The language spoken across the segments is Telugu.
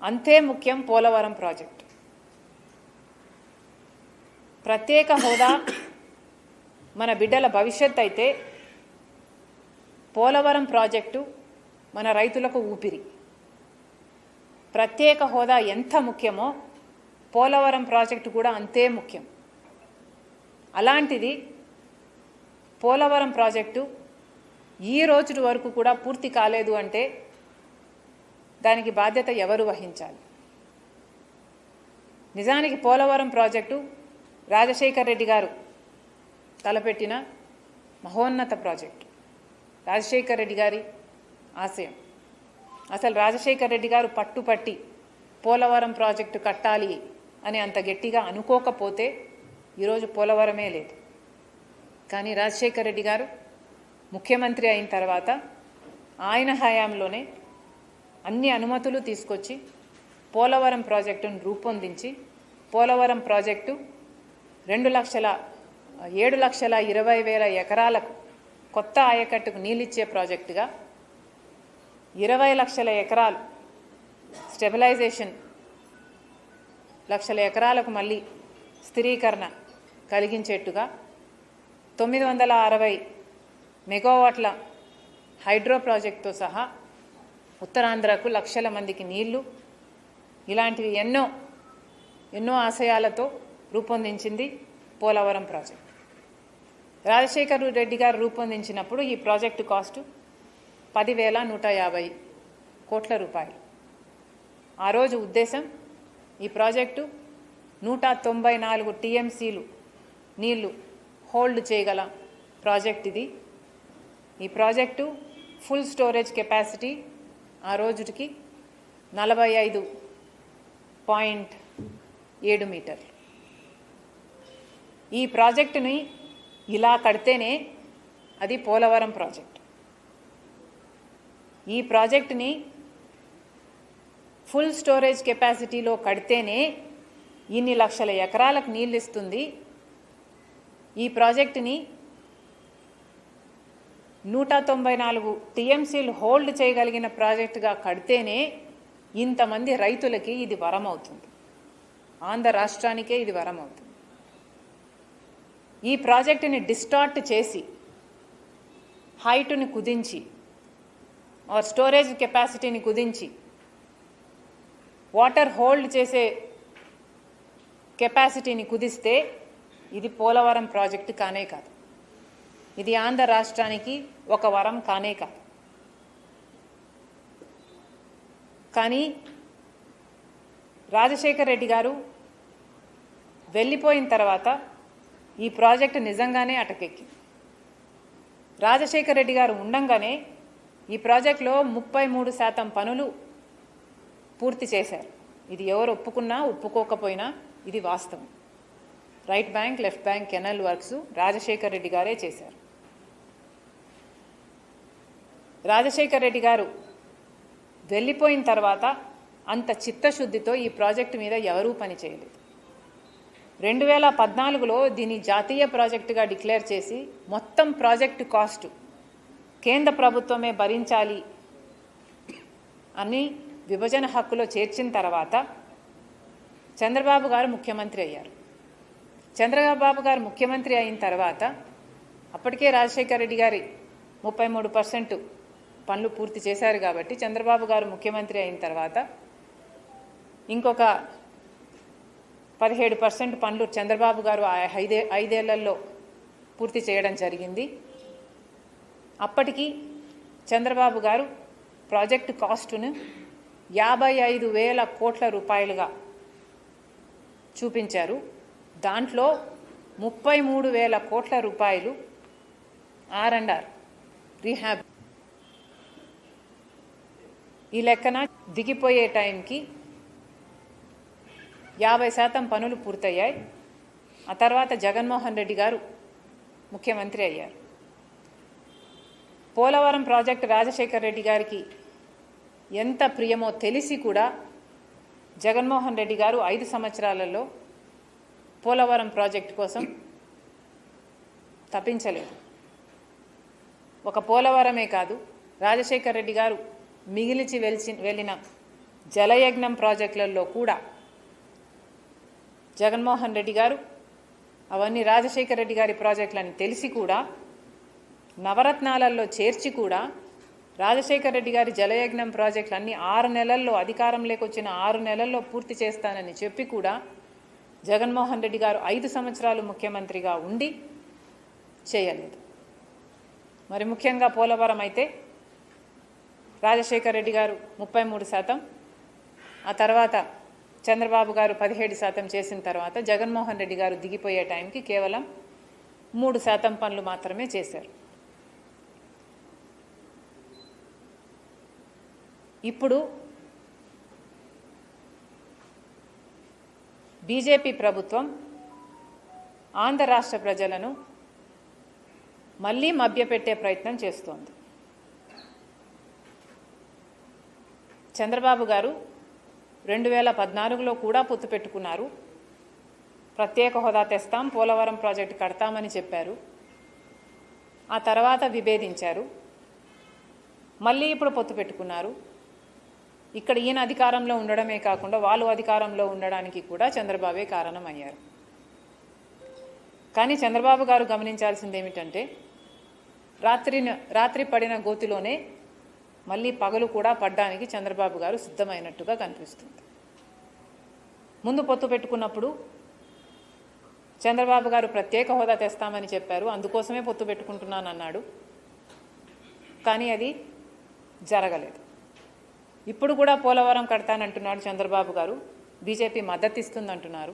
అంతే ముఖ్యం పోలవరం ప్రాజెక్టు. ప్రత్యేక హోదా మన బిడ్డల భవిష్యత్ అయితే పోలవరం ప్రాజెక్టు మన రైతులకు ఊపిరి. ప్రత్యేక హోదా ఎంత ముఖ్యమో పోలవరం ప్రాజెక్టు కూడా అంతే ముఖ్యం. అలాంటిది పోలవరం ప్రాజెక్టు ఈ రోజు వరకు కూడా పూర్తి కాలేదు అంటే దానికి బాధ్యత ఎవరు వహించాలి? నిజానికి పోలవరం ప్రాజెక్టు రాజశేఖర్ రెడ్డి గారు తలపెట్టిన మహోన్నత ప్రాజెక్టు, రాజశేఖర్ రెడ్డి గారి ఆశయం. అసలు రాజశేఖర్ రెడ్డి గారు పట్టుపట్టి పోలవరం ప్రాజెక్టు కట్టాలి అని అంత గట్టిగా అనుకోకపోతే ఈరోజు పోలవరమే లేదు. కానీ రాజశేఖర్ రెడ్డి గారు ముఖ్యమంత్రి అయిన తర్వాత ఆయన హయాంలోనే అన్ని అనుమతులు తీసుకొచ్చి పోలవరం ప్రాజెక్టును రూపొందించి పోలవరం ప్రాజెక్టు 7,20,000 ఎకరాలకు కొత్త ఆయకట్టుకు నీళ్ళిచ్చే ప్రాజెక్టుగా 20 లక్షల ఎకరాలు స్టెబిలైజేషన్, 1 లక్షల ఎకరాలకు మళ్ళీ స్థిరీకరణ కలిగించేట్టుగా 960 మెగావాట్ల హైడ్రో ప్రాజెక్టుతో సహా ఉత్తరాంధ్రకు లక్షల మందికి నీళ్లు, ఇలాంటివి ఎన్నో ఆశయాలతో రూపొందించింది పోలవరం ప్రాజెక్టు. రాజశేఖర్ రెడ్డి గారు రూపొందించినప్పుడు ఈ ప్రాజెక్టు కాస్టు 10,150 కోట్ల రూపాయలు. ఆ రోజు ఉద్దేశం ఈ ప్రాజెక్టు 194 టీఎంసీలు నీళ్లు హోల్డ్ చేయగల ప్రాజెక్ట్ ఇది. ఈ ప్రాజెక్టు ఫుల్ స్టోరేజ్ కెపాసిటీ ఆ రోజుకి 45.7 మీటర్లు. ఈ ప్రాజెక్టుని ఇలా కడితేనే అది పోలవరం ప్రాజెక్టు. ఈ ప్రాజెక్టుని ఫుల్ స్టోరేజ్ కెపాసిటీలో కడితేనే ఇన్ని లక్షల ఎకరాలకు నీళ్ళు ఇస్తుంది. ఈ ప్రాజెక్టుని 194 టీఎంసీలు హోల్డ్ చేయగలిగిన ప్రాజెక్టుగా కడితేనే ఇంతమంది రైతులకి ఇది వరం అవుతుంది. ఆంధ్ర రాష్ట్రానికే ఇది వరం అవుతుంది. ఈ ప్రాజెక్టుని డిస్టార్ట్ చేసి హైటుని కుదించి స్టోరేజ్ కెపాసిటీని కుదించి వాటర్ హోల్డ్ చేసే కెపాసిటీని కుదిస్తే ఇది పోలవరం ప్రాజెక్టు కానే కాదు. ఇది ఆంధ్ర రాష్ట్రానికి ఒక వరం కానే కాదు. కానీ రాజశేఖర్ రెడ్డి గారు వెళ్ళిపోయిన తర్వాత ఈ ప్రాజెక్టు నిజంగానే అటకెక్కింది. రాజశేఖర్ రెడ్డి గారు ఉండంగానే ఈ ప్రాజెక్టులో 33% పనులు పూర్తి చేశారు. ఇది ఎవరు ఒప్పుకున్నా ఒప్పుకోకపోయినా ఇది వాస్తవం. Right bank, left bank canal works Rajasekhar Reddy గారే చేశారు. రాజశేఖర్ రెడ్డి గారు వెళ్ళిపోయిన తర్వాత అంత చిత్తశుద్ధితో ఈ ప్రాజెక్టు మీద ఎవరూ పని చేయలేదు. 2014లో దీన్ని జాతీయ ప్రాజెక్టుగా డిక్లేర్ చేసి మొత్తం ప్రాజెక్టు కాస్టు కేంద్ర ప్రభుత్వమే భరించాలి అని విభజన హక్కులో చేర్చిన తర్వాత చంద్రబాబు గారు ముఖ్యమంత్రి అయ్యారు. చంద్రబాబు గారు ముఖ్యమంత్రి అయిన తర్వాత అప్పటికే రాజశేఖర్ రెడ్డి గారి 33% పనులు పూర్తి చేశారు కాబట్టి చంద్రబాబు గారు ముఖ్యమంత్రి అయిన తర్వాత ఇంకొక 17% పనులు చంద్రబాబు గారు 5 ఏళ్లలో పూర్తి చేయడం జరిగింది. అప్పటికి చంద్రబాబు గారు ప్రాజెక్టు కాస్టును 55,000 కోట్ల రూపాయలుగా చూపించారు. దాంట్లో 33,000 కోట్ల రూపాయలు R&R రీహాబ్. ఈ లెక్కన దిగిపోయే టైంకి 50% పనులు పూర్తయ్యాయి. ఆ తర్వాత జగన్మోహన్ రెడ్డి గారు ముఖ్యమంత్రి అయ్యారు. పోలవరం ప్రాజెక్టు రాజశేఖర్ రెడ్డి గారికి ఎంత ప్రియమో తెలిసి కూడా జగన్మోహన్ రెడ్డి గారు 5 సంవత్సరాలలో పోలవరం ప్రాజెక్టు కోసం తప్పించలేదు. ఒక పోలవరమే కాదు, రాజశేఖర్ రెడ్డి గారు మిగిలిచి వెళ్ళిన జలయజ్ఞం ప్రాజెక్టులలో కూడా జగన్మోహన్ రెడ్డి గారు అవన్నీ రాజశేఖర రెడ్డి గారి ప్రాజెక్టులని తెలిసి కూడా నవరత్నాలలో చేర్చి కూడా రాజశేఖర రెడ్డి గారి జలయజ్ఞం ప్రాజెక్టులన్నీ 6 నెలల్లో అధికారంలోకి వచ్చిన 6 నెలల్లో పూర్తి చేస్తానని చెప్పి కూడా జగన్మోహన్ రెడ్డి గారు 5 సంవత్సరాలు ముఖ్యమంత్రిగా ఉండి చేయలేదు. మరి ముఖ్యంగా పోలవరం అయితే రాజశేఖర రెడ్డి గారు 33%, ఆ తర్వాత చంద్రబాబు గారు 17% చేసిన తర్వాత జగన్మోహన్ రెడ్డి గారు దిగిపోయే టైంకి కేవలం 3% పనులు మాత్రమే చేశారు. ఇప్పుడు బీజేపీ ప్రభుత్వం ఆంధ్ర రాష్ట్ర ప్రజలను మళ్ళీ మభ్యపెట్టే ప్రయత్నం చేస్తోంది. చంద్రబాబు గారు 2014లో కూడా పొత్తు పెట్టుకున్నారు. ప్రత్యేక హోదా తెస్తాం, పోలవరం ప్రాజెక్టు కడతామని చెప్పారు. ఆ తర్వాత విభేదించారు. మళ్ళీ ఇప్పుడు పొత్తు పెట్టుకున్నారు. ఇక్కడ ఈయన అధికారంలో ఉండడమే కాకుండా వాళ్ళు అధికారంలో ఉండడానికి కూడా చంద్రబాబే కారణమయ్యారు. కానీ చంద్రబాబు గారు గమనించాల్సింది ఏమిటంటే రాత్రి పడిన గోతిలోనే మళ్ళీ పగలు కూడా పడ్డానికి చంద్రబాబు గారు సిద్ధమైనట్టుగా కనిపిస్తుంది. ముందు పొత్తు పెట్టుకున్నప్పుడు చంద్రబాబు గారు ప్రత్యేక హోదా తెస్తామని చెప్పారు, అందుకోసమే పొత్తు పెట్టుకుంటున్నానన్నాడు. కానీ అది జరగలేదు. ఇప్పుడు కూడా పోలవరం కడతానంటున్నాడు చంద్రబాబు గారు, బీజేపీ మద్దతు ఇస్తుందంటున్నారు.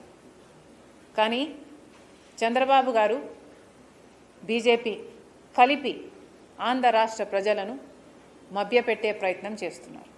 కానీ చంద్రబాబు గారు బీజేపీ కలిపి ఆంధ్ర రాష్ట్ర ప్రజలను మభ్యపెట్టే ప్రయత్నం చేస్తున్నారు.